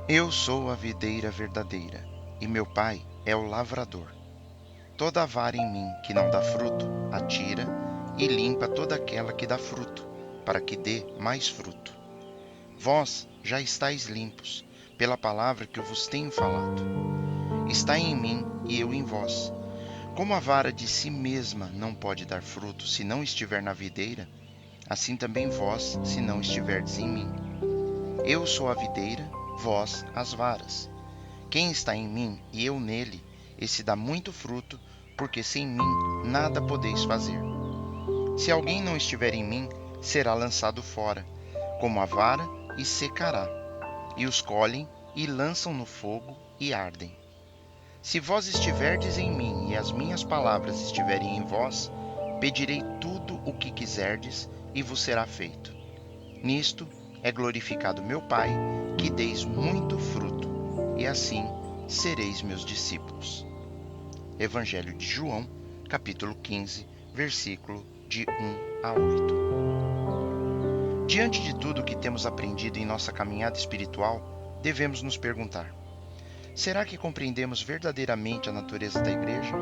Eu sou a videira verdadeira, e meu pai é o lavrador. Toda vara em mim que não dá fruto, atira e limpa toda aquela que dá fruto, para que dê mais fruto. Vós já estáis limpos, pela palavra que eu vos tenho falado. Estai em mim e eu em vós. Como a vara de si mesma não pode dar fruto se não estiver na videira, assim também vós, se não estiverdes em mim. Eu sou a videira, vós as varas. Quem está em mim e eu nele, esse dá muito fruto, porque sem mim nada podeis fazer. Se alguém não estiver em mim, será lançado fora, como a vara, e secará. E os colhem e lançam no fogo e ardem. Se vós estiverdes em mim e as minhas palavras estiverem em vós, pedirei tudo o que quiserdes e vos será feito. Nisto é glorificado meu Pai, que deis muito fruto, e assim sereis meus discípulos. Evangelho de João, capítulo 15, versículo de 1 a 8. Diante de tudo o que temos aprendido em nossa caminhada espiritual, devemos nos perguntar: será que compreendemos verdadeiramente a natureza da igreja?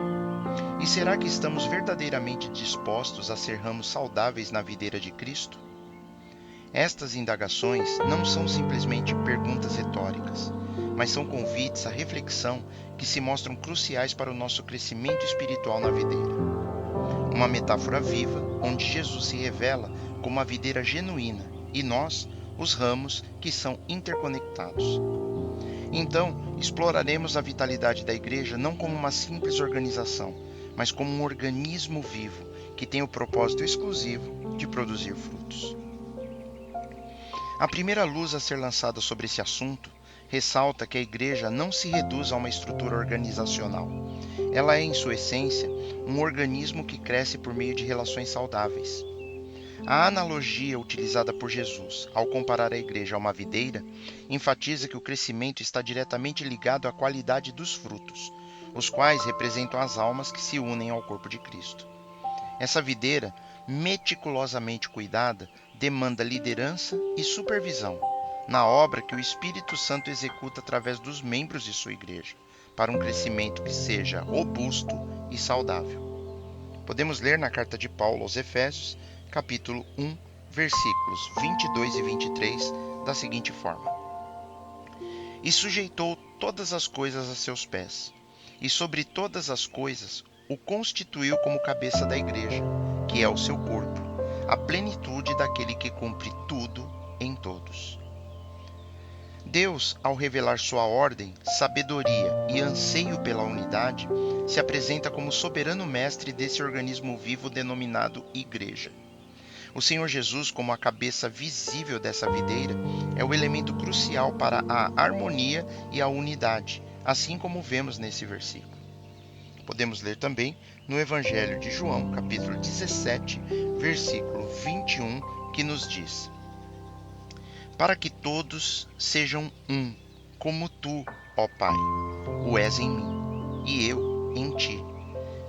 E será que estamos verdadeiramente dispostos a ser ramos saudáveis na videira de Cristo? Estas indagações não são simplesmente perguntas retóricas, mas são convites à reflexão que se mostram cruciais para o nosso crescimento espiritual na videira. Uma metáfora viva onde Jesus se revela como a videira genuína e nós, os ramos que são interconectados. Então, exploraremos a vitalidade da igreja não como uma simples organização, mas como um organismo vivo que tem o propósito exclusivo de produzir frutos. A primeira luz a ser lançada sobre esse assunto ressalta que a igreja não se reduz a uma estrutura organizacional. Ela é, em sua essência, um organismo que cresce por meio de relações saudáveis. A analogia utilizada por Jesus ao comparar a igreja a uma videira enfatiza que o crescimento está diretamente ligado à qualidade dos frutos, os quais representam as almas que se unem ao corpo de Cristo. Essa videira, meticulosamente cuidada, demanda liderança e supervisão na obra que o Espírito Santo executa através dos membros de sua igreja, para um crescimento que seja robusto e saudável. Podemos ler na carta de Paulo aos Efésios, capítulo 1, versículos 22 e 23, da seguinte forma: E sujeitou todas as coisas a seus pés, e sobre todas as coisas o constituiu como cabeça da igreja, que é o seu corpo, a plenitude daquele que cumpre tudo em todos. Deus, ao revelar sua ordem, sabedoria e anseio pela unidade, se apresenta como soberano mestre desse organismo vivo denominado Igreja. O Senhor Jesus, como a cabeça visível dessa videira, é o elemento crucial para a harmonia e a unidade, assim como vemos nesse versículo. Podemos ler também no Evangelho de João, capítulo 17, versículo 21, que nos diz: Para que todos sejam um, como tu, ó Pai, o és em mim, e eu em ti.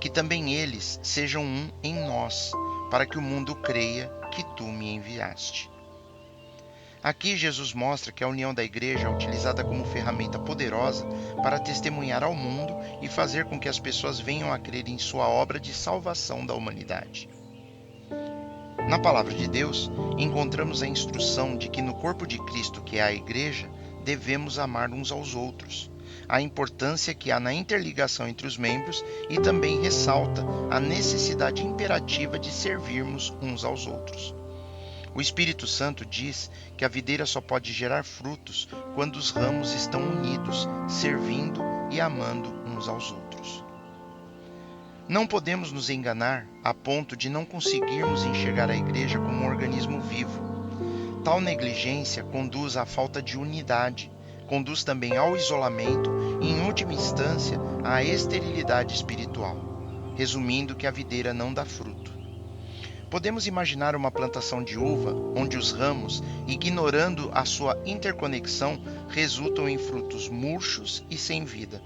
Que também eles sejam um em nós, para que o mundo creia que tu me enviaste. Aqui Jesus mostra que a união da igreja é utilizada como ferramenta poderosa para testemunhar ao mundo e fazer com que as pessoas venham a crer em sua obra de salvação da humanidade. Na palavra de Deus, encontramos a instrução de que no corpo de Cristo, que é a igreja, devemos amar uns aos outros, a importância que há na interligação entre os membros e também ressalta a necessidade imperativa de servirmos uns aos outros. O Espírito Santo diz que a videira só pode gerar frutos quando os ramos estão unidos, servindo e amando uns aos outros. Não podemos nos enganar a ponto de não conseguirmos enxergar a igreja como um organismo vivo. Tal negligência conduz à falta de unidade, conduz também ao isolamento e, em última instância, à esterilidade espiritual, resumindo que a videira não dá fruto. Podemos imaginar uma plantação de uva onde os ramos, ignorando a sua interconexão, resultam em frutos murchos e sem vida.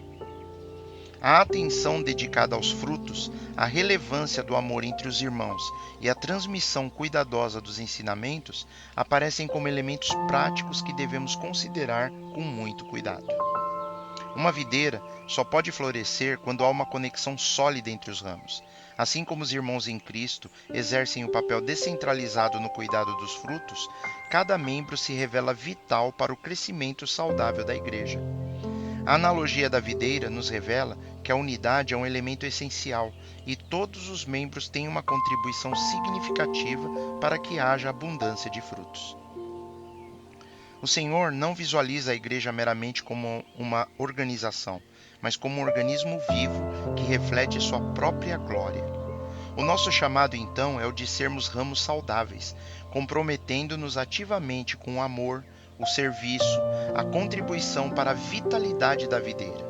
A atenção dedicada aos frutos, a relevância do amor entre os irmãos e a transmissão cuidadosa dos ensinamentos aparecem como elementos práticos que devemos considerar com muito cuidado. Uma videira só pode florescer quando há uma conexão sólida entre os ramos. Assim como os irmãos em Cristo exercem o papel descentralizado no cuidado dos frutos, cada membro se revela vital para o crescimento saudável da igreja. A analogia da videira nos revela que a unidade é um elemento essencial e todos os membros têm uma contribuição significativa para que haja abundância de frutos. O Senhor não visualiza a igreja meramente como uma organização, mas como um organismo vivo que reflete sua própria glória. O nosso chamado, então, é o de sermos ramos saudáveis, comprometendo-nos ativamente com o amor, o serviço, a contribuição para a vitalidade da videira.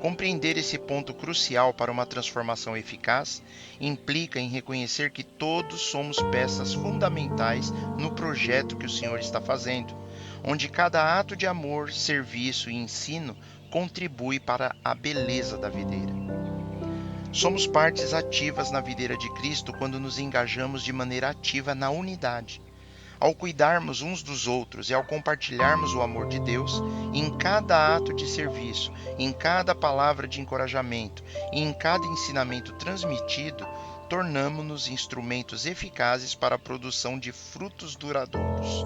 Compreender esse ponto crucial para uma transformação eficaz implica em reconhecer que todos somos peças fundamentais no projeto que o Senhor está fazendo, onde cada ato de amor, serviço e ensino contribui para a beleza da videira. Somos partes ativas na videira de Cristo quando nos engajamos de maneira ativa na unidade. Ao cuidarmos uns dos outros e ao compartilharmos o amor de Deus, em cada ato de serviço, em cada palavra de encorajamento e em cada ensinamento transmitido, tornamo-nos instrumentos eficazes para a produção de frutos duradouros.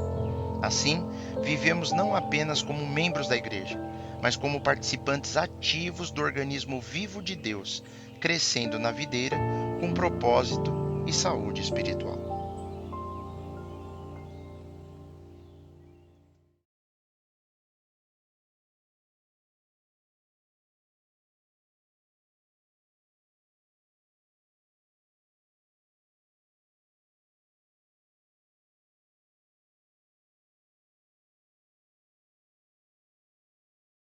Assim, vivemos não apenas como membros da igreja, mas como participantes ativos do organismo vivo de Deus, crescendo na videira com propósito e saúde espiritual.